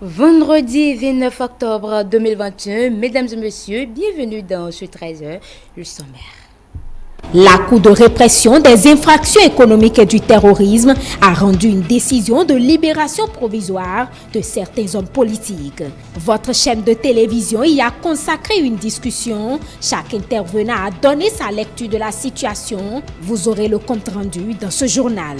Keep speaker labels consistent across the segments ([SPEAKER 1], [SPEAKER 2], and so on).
[SPEAKER 1] Vendredi 29 octobre 2021, mesdames et messieurs, bienvenue dans ce 13h, le sommaire.
[SPEAKER 2] La Cour de répression des infractions économiques et du terrorisme a rendu une décision de libération provisoire de certains hommes politiques. Votre chaîne de télévision y a consacré une discussion. Chaque intervenant a donné sa lecture de la situation. Vous aurez le compte-rendu dans ce journal.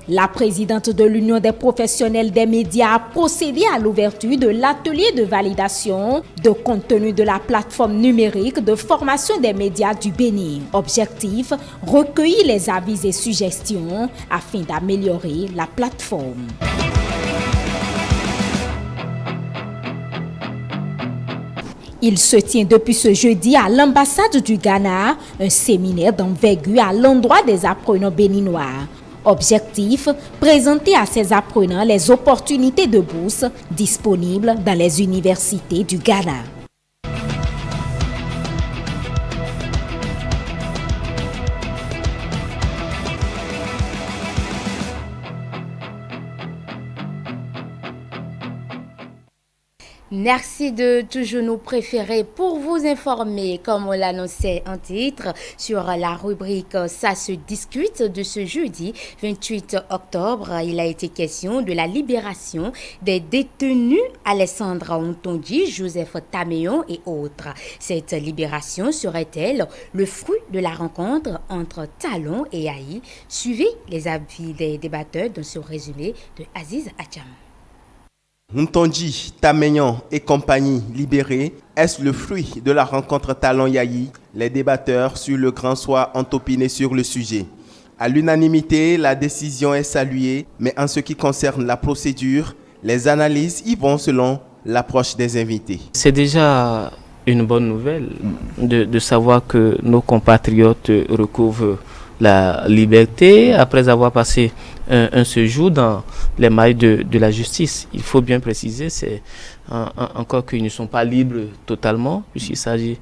[SPEAKER 2] La présidente de l'Union des professionnels des médias a procédé à l'ouverture de l'atelier de validation de contenu de la plateforme numérique de formation des médias du Bénin. Objectif, recueillir les avis et suggestions afin d'améliorer la plateforme. Il se tient depuis ce jeudi à l'ambassade du Ghana un séminaire d'envergure à l'endroit des apprenants béninois. Objectif, présenter à ces apprenants les opportunités de bourse disponibles dans les universités du Ghana.
[SPEAKER 1] Merci de toujours nous préférer pour vous informer, comme on l'annonçait en titre, sur la rubrique Ça se discute de ce jeudi 28 octobre. Il a été question de la libération des détenus Alessandra Ontondi, Joseph Tameyon et autres. Cette libération serait-elle le fruit de la rencontre entre Talon et Haï? Suivez les avis des débatteurs dans ce résumé de Aziz Acham.
[SPEAKER 3] Ntondi, Tameyon et compagnie libérés, est-ce le fruit de la rencontre Talon-Yayi? Les débatteurs sur le grand soir ont opiné sur le sujet. À l'unanimité, la décision est saluée, mais en ce qui concerne la procédure, les analyses y vont selon l'approche des invités.
[SPEAKER 4] C'est déjà une bonne nouvelle de savoir que nos compatriotes recouvrent la liberté après avoir passé un séjour dans les mailles de la justice. Il faut bien préciser, c'est encore qu'ils ne sont pas libres totalement, puisqu'il s'agit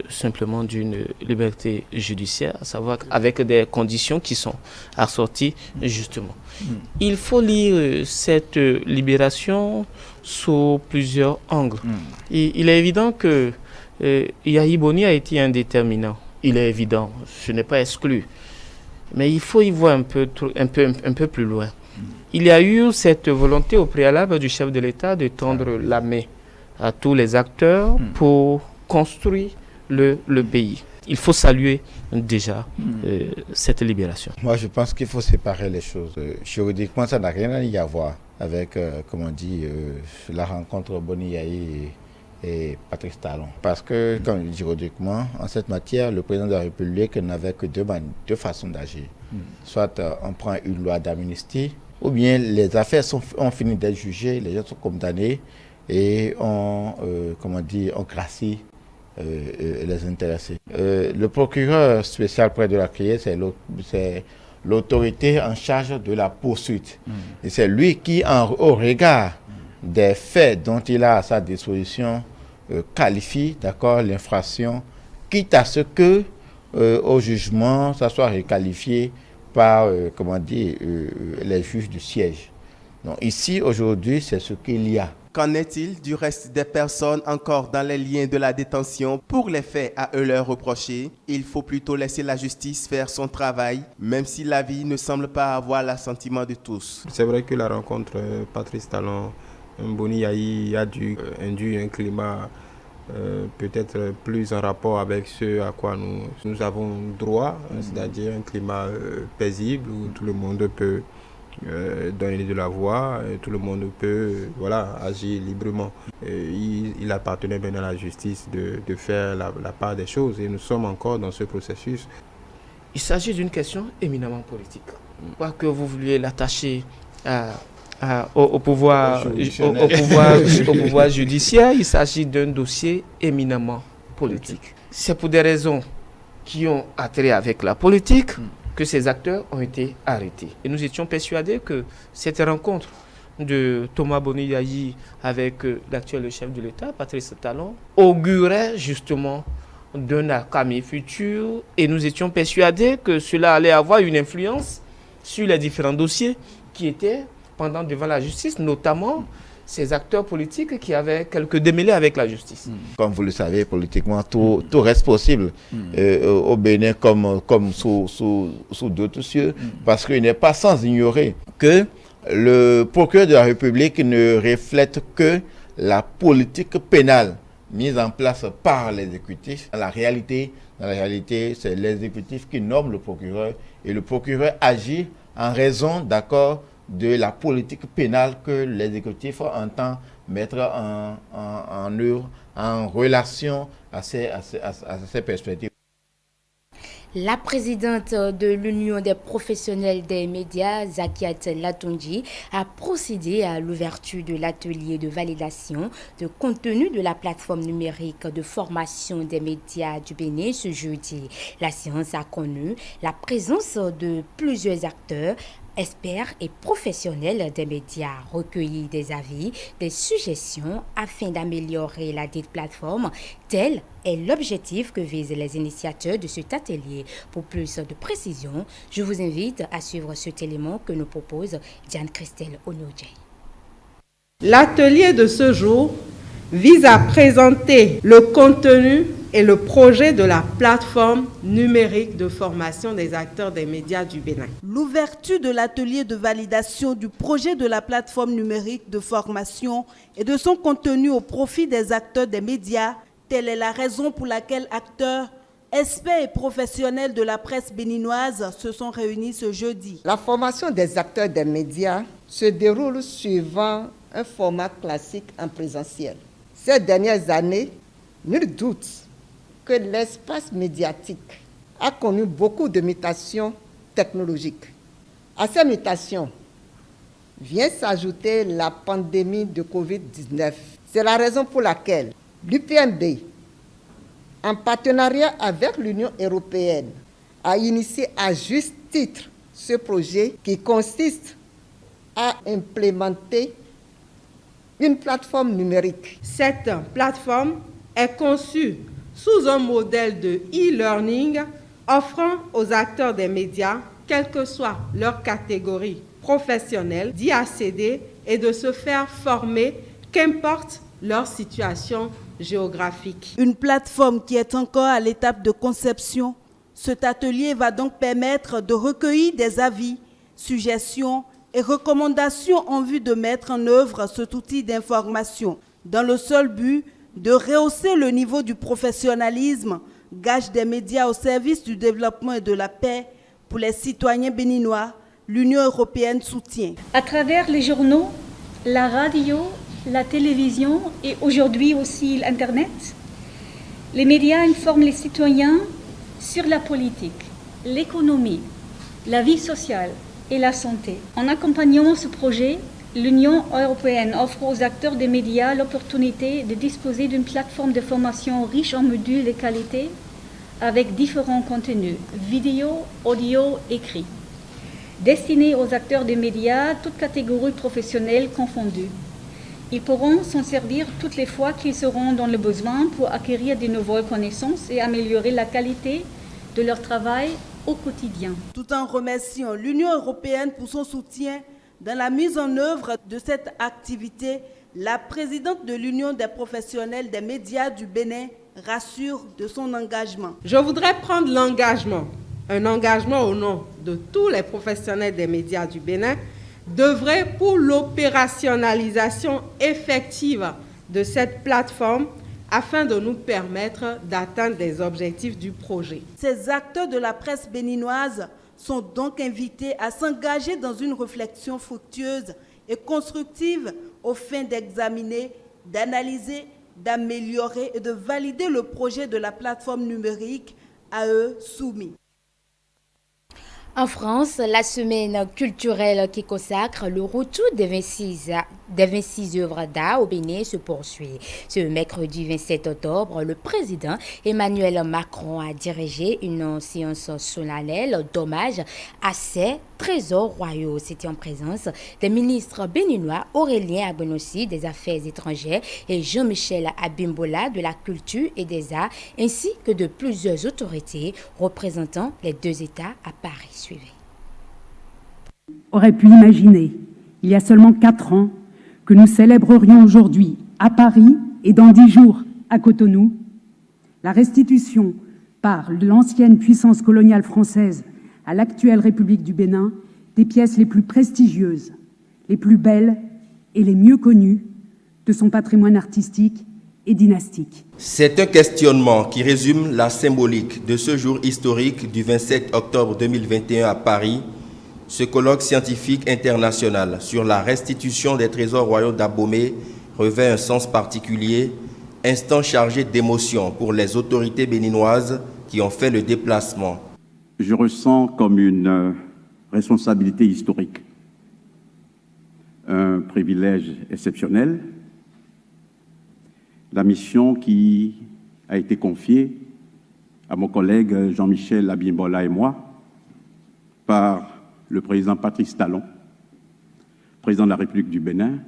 [SPEAKER 4] simplement d'une liberté judiciaire, à savoir avec des conditions qui sont assorties justement. Il faut lire cette libération sous plusieurs angles. Il est évident que Yahi Boni a été un déterminant. Il est évident, ce n'est pas exclu. Mais il faut y voir un peu plus loin. Il y a eu cette volonté au préalable du chef de l'État de tendre la main à tous les acteurs pour construire le pays. Il faut saluer déjà cette libération.
[SPEAKER 5] Moi, je pense qu'il faut séparer les choses. Juridiquement, ça n'a rien à y avoir avec, comme on dit, la rencontre Boni Yayi et Patrice Talon. Parce que, comme je dis juridiquement, en cette matière, le président de la République n'avait que deux façons d'agir. Soit on prend une loi d'amnistie, ou bien les affaires ont fini d'être jugées, les gens sont condamnés et on gracie les intéressés. Le procureur spécial près de la criée, c'est l'autorité en charge de la poursuite. Et c'est lui qui, au regard des faits dont il a à sa disposition, qualifie l'infraction, quitte à ce que au jugement, ça soit requalifié par les juges du siège. Donc ici, aujourd'hui, c'est ce qu'il y a.
[SPEAKER 3] Qu'en est-il du reste des personnes encore dans les liens de la détention pour les faits à eux leur reprocher? Il faut plutôt laisser la justice faire son travail, même si la vie ne semble pas avoir l'assentiment de tous.
[SPEAKER 6] C'est vrai que la rencontre Patrice Talon, Boni Yayi a induit un climat peut-être plus en rapport avec ce à quoi nous avons droit, c'est-à-dire un climat paisible où tout le monde peut donner de la voix, et tout le monde peut agir librement. Il appartenait maintenant à la justice de faire la part des choses et nous sommes encore dans ce processus.
[SPEAKER 4] Il s'agit d'une question éminemment politique. Quoi que vous vouliez l'attacher au pouvoir judiciaire, il s'agit d'un dossier éminemment politique. C'est pour des raisons qui ont attrait avec la politique que ces acteurs ont été arrêtés. Et nous étions persuadés que cette rencontre de Thomas Boni Yayi avec l'actuel chef de l'État, Patrice Talon, augurait justement d'un accalmie futur et nous étions persuadés que cela allait avoir une influence sur les différents dossiers qui étaient pendant devant la justice, notamment ces acteurs politiques qui avaient quelques démêlés avec la justice.
[SPEAKER 5] Comme vous le savez, politiquement, tout reste possible au Bénin comme sous d'autres cieux, parce qu'il n'est pas sans ignorer que le procureur de la République ne reflète que la politique pénale mise en place par l'exécutif. Dans la réalité, c'est l'exécutif qui nomme le procureur et le procureur agit en raison, d'accord, de la politique pénale que l'exécutif entend mettre en œuvre en relation à ces perspectives.
[SPEAKER 1] La présidente de l'Union des professionnels des médias, Zakiat Latonji, a procédé à l'ouverture de l'atelier de validation de contenu de la plateforme numérique de formation des médias du Bénin ce jeudi. La séance a connu la présence de plusieurs acteurs, experts et professionnels des médias, recueillis des avis, des suggestions afin d'améliorer la dite plateforme. Tel est l'objectif que visent les initiateurs de cet atelier. Pour plus de précision, je vous invite à suivre cet élément que nous propose Diane-Christelle Onodjei.
[SPEAKER 7] L'atelier de ce jour vise à présenter le contenu et le projet de la plateforme numérique de formation des acteurs des médias du Bénin.
[SPEAKER 8] L'ouverture de l'atelier de validation du projet de la plateforme numérique de formation et de son contenu au profit des acteurs des médias, telle est la raison pour laquelle acteurs, experts et professionnels de la presse béninoise se sont réunis ce jeudi.
[SPEAKER 9] La formation des acteurs des médias se déroule suivant un format classique en présentiel. Ces dernières années, nul doute que l'espace médiatique a connu beaucoup de mutations technologiques. À ces mutations vient s'ajouter la pandémie de Covid-19. C'est la raison pour laquelle l'UPMB, en partenariat avec l'Union européenne, a initié à juste titre ce projet qui consiste à implémenter une plateforme numérique.
[SPEAKER 7] Cette plateforme est conçue sous un modèle de e-learning offrant aux acteurs des médias, quelle que soit leur catégorie professionnelle, d'y accéder et de se faire former, qu'importe leur situation géographique.
[SPEAKER 8] Une plateforme qui est encore à l'étape de conception, cet atelier va donc permettre de recueillir des avis, suggestions et recommandations en vue de mettre en œuvre cet outil d'information, dans le seul but de rehausser le niveau du professionnalisme, gage des médias au service du développement et de la paix pour les citoyens béninois. L'Union européenne soutient.
[SPEAKER 10] À travers les journaux, la radio, la télévision et aujourd'hui aussi l'Internet, les médias informent les citoyens sur la politique, l'économie, la vie sociale et la santé. En accompagnant ce projet, l'Union européenne offre aux acteurs des médias l'opportunité de disposer d'une plateforme de formation riche en modules de qualité avec différents contenus, vidéo, audio, écrit, destinés aux acteurs des médias, toutes catégories professionnelles confondues. Ils pourront s'en servir toutes les fois qu'ils seront dans le besoin pour acquérir de nouvelles connaissances et améliorer la qualité de leur travail au quotidien.
[SPEAKER 8] Tout en remerciant l'Union européenne pour son soutien dans la mise en œuvre de cette activité, la présidente de l'Union des professionnels des médias du Bénin rassure de son engagement.
[SPEAKER 7] Je voudrais prendre un engagement au nom de tous les professionnels des médias du Bénin, d'œuvrer pour l'opérationnalisation effective de cette plateforme afin de nous permettre d'atteindre les objectifs du projet.
[SPEAKER 8] Ces acteurs de la presse béninoise sont donc invités à s'engager dans une réflexion fructueuse et constructive au fin d'examiner, d'analyser, d'améliorer et de valider le projet de la plateforme numérique à eux soumis.
[SPEAKER 1] En France, la semaine culturelle qui consacre le retour des 26 œuvres d'art au Bénin se poursuit. Ce mercredi 27 octobre, le président Emmanuel Macron a dirigé une séance solennelle d'hommage à ces trésors royaux. C'était en présence des ministres béninois Aurélien Abonossi des Affaires étrangères et Jean-Michel Abimbola de la Culture et des Arts, ainsi que de plusieurs autorités représentant les deux États à Paris. Suivez.
[SPEAKER 11] aurait pu imaginer, il y a seulement 4 ans, que nous célébrerions aujourd'hui à Paris et dans 10 jours à Cotonou la restitution par l'ancienne puissance coloniale française à l'actuelle République du Bénin des pièces les plus prestigieuses, les plus belles et les mieux connues de son patrimoine artistique et dynastique.
[SPEAKER 3] C'est un questionnement qui résume la symbolique de ce jour historique du 27 octobre 2021 à Paris, ce colloque scientifique international sur la restitution des trésors royaux d'Abomey revêt un sens particulier, instant chargé d'émotion pour les autorités béninoises qui ont fait le déplacement.
[SPEAKER 12] Je ressens comme une responsabilité historique, un privilège exceptionnel. La mission qui a été confiée à mon collègue Jean-Michel Abimbola et moi par le président Patrice Talon, président de la République du Bénin,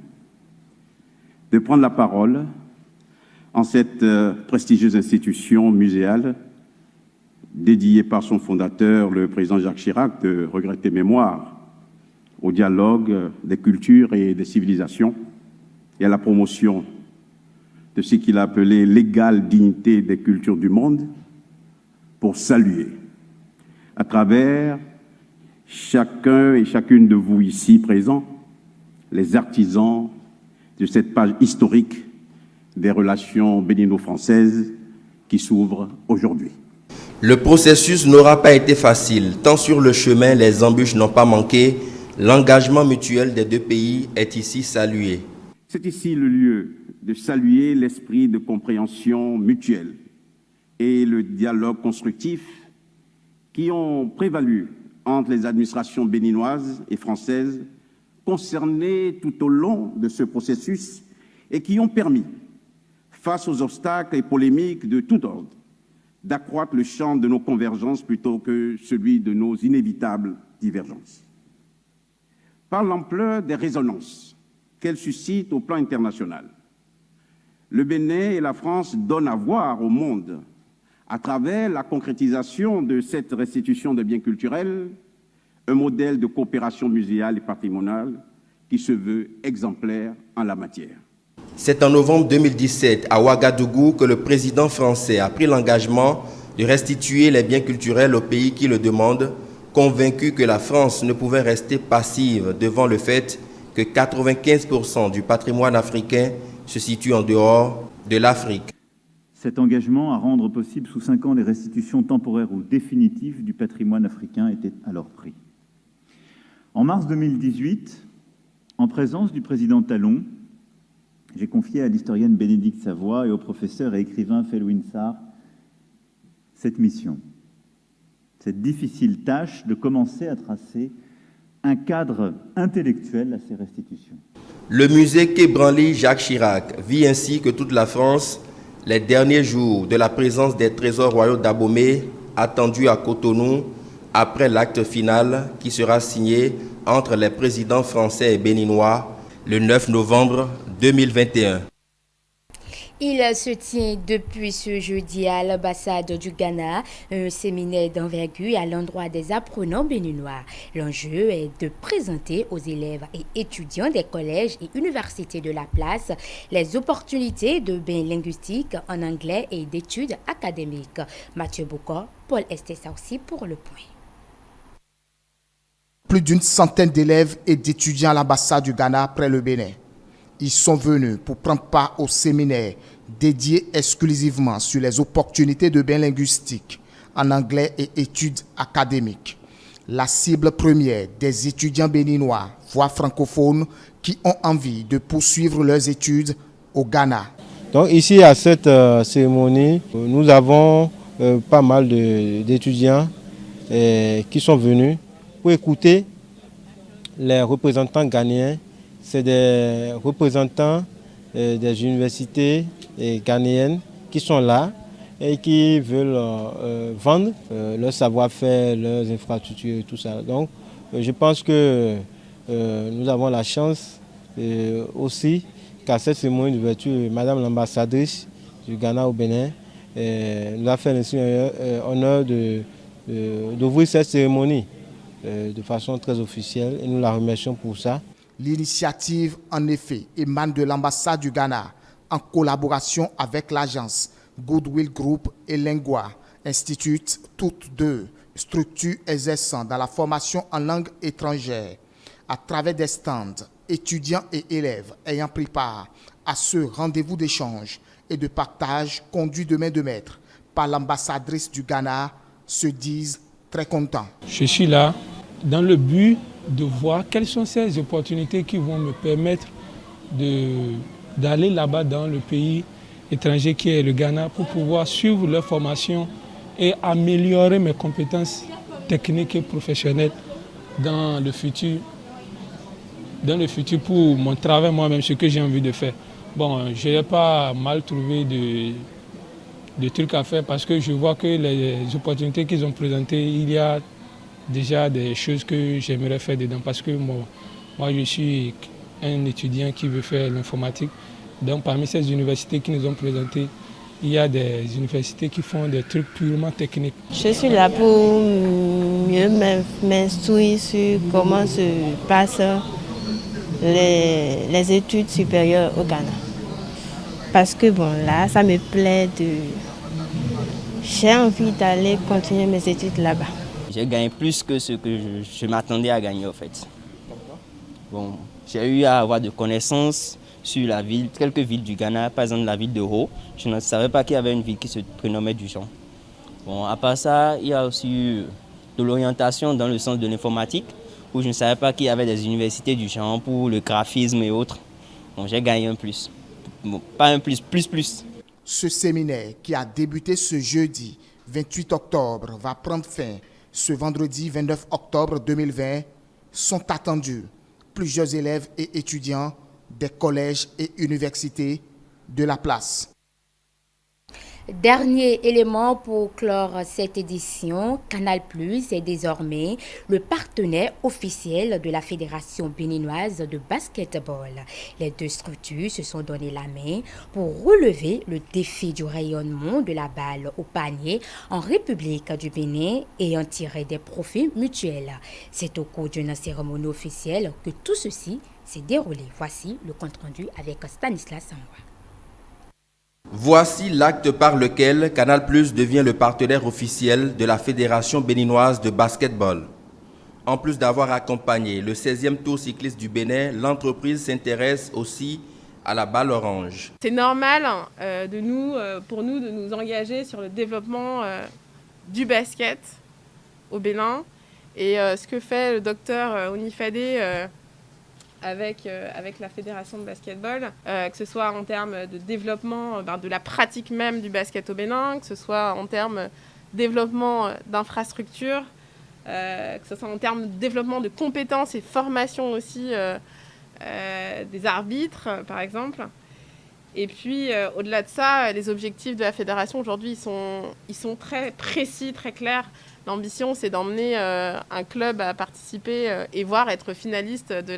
[SPEAKER 12] de prendre la parole en cette prestigieuse institution muséale dédiée par son fondateur, le président Jacques Chirac, de regretter mémoire au dialogue des cultures et des civilisations et à la promotion de ce qu'il a appelé l'égale dignité des cultures du monde, pour saluer, à travers chacun et chacune de vous ici présents, les artisans de cette page historique des relations bénino-françaises qui s'ouvrent aujourd'hui.
[SPEAKER 3] Le processus n'aura pas été facile, tant sur le chemin les embûches n'ont pas manqué, l'engagement mutuel des deux pays est ici salué.
[SPEAKER 12] C'est ici le lieu de saluer l'esprit de compréhension mutuelle et le dialogue constructif qui ont prévalu entre les administrations béninoises et françaises concernées tout au long de ce processus et qui ont permis, face aux obstacles et polémiques de tout ordre, d'accroître le champ de nos convergences plutôt que celui de nos inévitables divergences. Par l'ampleur des résonances qu'elles suscitent au plan international, le Bénin et la France donnent à voir au monde, à travers la concrétisation de cette restitution de biens culturels, un modèle de coopération muséale et patrimoniale qui se veut exemplaire en la matière.
[SPEAKER 3] C'est en novembre 2017, à Ouagadougou, que le président français a pris l'engagement de restituer les biens culturels aux pays qui le demandent, convaincu que la France ne pouvait rester passive devant le fait que 95% du patrimoine africain se situe en dehors de l'Afrique.
[SPEAKER 13] Cet engagement à rendre possible sous 5 ans les restitutions temporaires ou définitives du patrimoine africain était alors pris. En mars 2018, en présence du président Talon, j'ai confié à l'historienne Bénédicte Savoie et au professeur et écrivain Felwine Sarr cette mission, cette difficile tâche de commencer à tracer un cadre intellectuel à ces restitutions.
[SPEAKER 3] Le musée Quai Branly Jacques Chirac vit ainsi que toute la France les derniers jours de la présence des trésors royaux d'Abomey attendus à Cotonou après l'acte final qui sera signé entre les présidents français et béninois le 9 novembre 2021.
[SPEAKER 1] Il se tient depuis ce jeudi à l'ambassade du Ghana un séminaire d'envergure à l'endroit des apprenants béninois. L'enjeu est de présenter aux élèves et étudiants des collèges et universités de la place les opportunités de bain linguistique en anglais et d'études académiques. Mathieu Boucor, Paul Estessa aussi pour le point.
[SPEAKER 14] Plus d'une centaine d'élèves et d'étudiants à l'ambassade du Ghana près le Bénin. Ils sont venus pour prendre part au séminaire dédié exclusivement sur les opportunités de bain linguistique en anglais et études académiques. La cible première des étudiants béninois, voire francophones, qui ont envie de poursuivre leurs études au Ghana.
[SPEAKER 6] Donc ici à cette cérémonie, nous avons pas mal d'étudiants qui sont venus pour écouter les représentants ghanéens. C'est des représentants des universités ghanéennes qui sont là et qui veulent vendre leur savoir-faire, leurs infrastructures et tout ça. Donc je pense que nous avons la chance aussi qu'à cette cérémonie d'ouverture, Madame l'ambassadrice du Ghana au Bénin nous a fait ainsi honneur d'ouvrir cette cérémonie. de façon très officielle et nous la remercions pour ça.
[SPEAKER 14] L'initiative, en effet, émane de l'ambassade du Ghana en collaboration avec l'agence Goodwill Group et Lingua Institute, toutes deux structures exerçant dans la formation en langue étrangère. À travers des stands, étudiants et élèves ayant pris part à ce rendez-vous d'échange et de partage conduit de main de maître par l'ambassadrice du Ghana se disent très contents.
[SPEAKER 15] Je suis là dans le but de voir quelles sont ces opportunités qui vont me permettre d'aller là-bas dans le pays étranger qui est le Ghana pour pouvoir suivre leur formation et améliorer mes compétences techniques et professionnelles dans le futur pour mon travail moi-même, ce que j'ai envie de faire. Bon, je n'ai pas mal trouvé de trucs à faire parce que je vois que les opportunités qu'ils ont présentées, il y a déjà des choses que j'aimerais faire dedans parce que moi je suis un étudiant qui veut faire l'informatique. Donc parmi ces universités qui nous ont présentées, il y a des universités qui font des trucs purement techniques.
[SPEAKER 16] Je suis là pour mieux m'instruire sur comment se passent les études supérieures au Ghana. Parce que bon là, ça me plaît j'ai envie d'aller continuer mes études là-bas.
[SPEAKER 17] J'ai gagné plus que ce que je m'attendais à gagner en fait. Bon, j'ai eu à avoir de connaissances sur la ville, quelques villes du Ghana, par exemple la ville de Ho. Je ne savais pas qu'il y avait une ville qui se prénommait Duchamp. Bon, à part ça, il y a aussi eu de l'orientation dans le sens de l'informatique, où je ne savais pas qu'il y avait des universités du genre pour le graphisme et autres. Bon, j'ai gagné un plus. Bon, pas un plus.
[SPEAKER 14] Ce séminaire qui a débuté ce jeudi 28 octobre va prendre fin ce vendredi 29 octobre 2020. Sont attendus plusieurs élèves et étudiants des collèges et universités de la place.
[SPEAKER 1] Dernier élément pour clore cette édition, Canal+ est désormais le partenaire officiel de la Fédération béninoise de basketball. Les deux structures se sont donné la main pour relever le défi du rayonnement de la balle au panier en République du Bénin et en tirer des profits mutuels. C'est au cours d'une cérémonie officielle que tout ceci s'est déroulé. Voici le compte-rendu avec Stanislas Sangwa.
[SPEAKER 18] Voici l'acte par lequel Canal+ devient le partenaire officiel de la Fédération béninoise de basketball. En plus d'avoir accompagné le 16e Tour cycliste du Bénin, l'entreprise s'intéresse aussi à la balle orange.
[SPEAKER 19] C'est normal pour nous de nous engager sur le développement du basket au Bénin. Et ce que fait le docteur Onifade avec la Fédération de basketball, que ce soit en termes de développement de la pratique même du basket au Bénin, que ce soit en termes de développement d'infrastructures, que ce soit en termes de développement de compétences et formation aussi des arbitres, par exemple. Et puis, au-delà de ça, les objectifs de la fédération aujourd'hui, ils sont très précis, très clairs. L'ambition, c'est d'emmener un club à participer et voire être finaliste de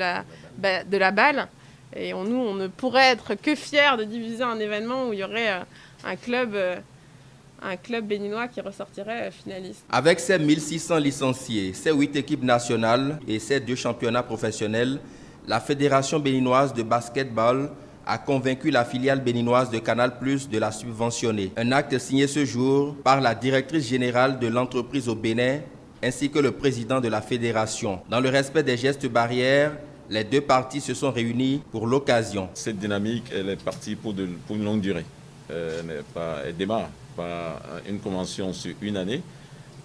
[SPEAKER 19] la balle. Et nous, on ne pourrait être que fiers de diviser un événement où il y aurait un club béninois qui ressortirait finaliste.
[SPEAKER 18] Avec ses 1600 licenciés, ses 8 équipes nationales et ses 2 championnats professionnels, la Fédération béninoise de basketball a convaincu la filiale béninoise de Canal+ de la subventionner. Un acte signé ce jour par la directrice générale de l'entreprise au Bénin ainsi que le président de la fédération. Dans le respect des gestes barrières, les deux parties se sont réunies pour l'occasion.
[SPEAKER 20] Cette dynamique, elle est partie pour une longue durée. Elle démarre par une convention sur une année,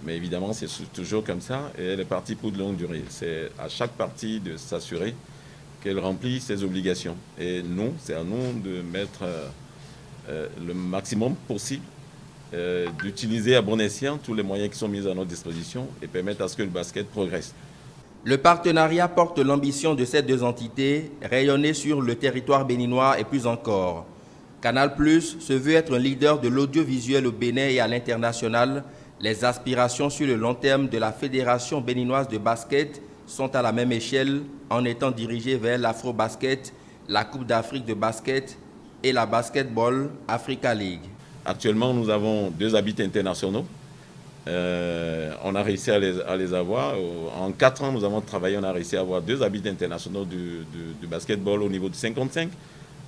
[SPEAKER 20] mais évidemment c'est toujours comme ça et elle est partie pour de longue durée. C'est à chaque partie de s'assurer qu'elle remplit ses obligations. Et nous, c'est à nous de mettre le maximum possible, d'utiliser à bon escient tous les moyens qui sont mis à notre disposition et permettre à ce que le basket progresse.
[SPEAKER 18] Le partenariat porte l'ambition de ces deux entités, rayonner sur le territoire béninois et plus encore. Canal+ se veut être un leader de l'audiovisuel au Bénin et à l'international. Les aspirations sur le long terme de la Fédération béninoise de basket sont à la même échelle en étant dirigées vers l'Afro-Basket, la Coupe d'Afrique de basket et la Basketball Africa League.
[SPEAKER 20] Actuellement, nous avons 2 arbitres internationaux On a réussi à les avoir. En 4 ans, nous avons travaillé, on a réussi à avoir 2 arbitres internationaux du basketball au niveau du 55,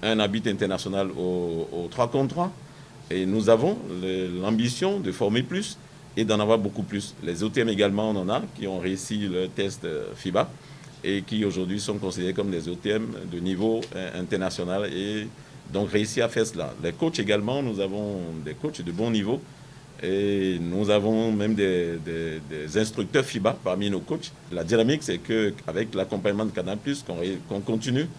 [SPEAKER 20] un arbitre international au 3 contre 3. Et nous avons l'ambition de former plus et d'en avoir beaucoup plus. Les OTM également, on en a, qui ont réussi le test FIBA et qui aujourd'hui sont considérés comme des OTM de niveau international et donc réussi à faire cela. Les coachs également, nous avons des coachs de bon niveau. Et nous avons même des instructeurs FIBA parmi nos coachs. La dynamique, c'est qu'avec l'accompagnement de Canal+, qu'on continue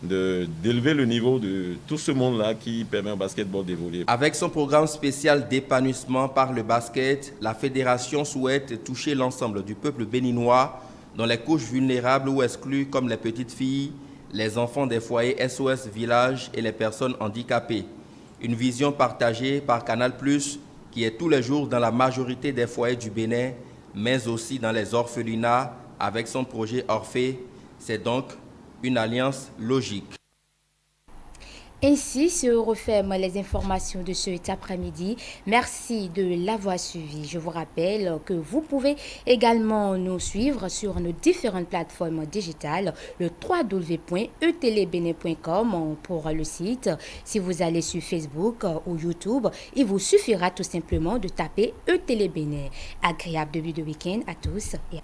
[SPEAKER 20] d'élever le niveau de tout ce monde-là qui permet au basketball d'évoluer.
[SPEAKER 18] Avec son programme spécial d'épanouissement par le basket, la fédération souhaite toucher l'ensemble du peuple béninois dont les couches vulnérables ou exclues comme les petites filles, les enfants des foyers SOS Village et les personnes handicapées. Une vision partagée par Canal+, qui est tous les jours dans la majorité des foyers du Bénin, mais aussi dans les orphelinats avec son projet Orphée. C'est donc une alliance logique.
[SPEAKER 1] Ainsi se referment les informations de cet après-midi. Merci de l'avoir suivi. Je vous rappelle que vous pouvez également nous suivre sur nos différentes plateformes digitales, le www.etelebene.com pour le site. Si vous allez sur Facebook ou YouTube, il vous suffira tout simplement de taper Etelebene. Agréable début de week-end à tous et à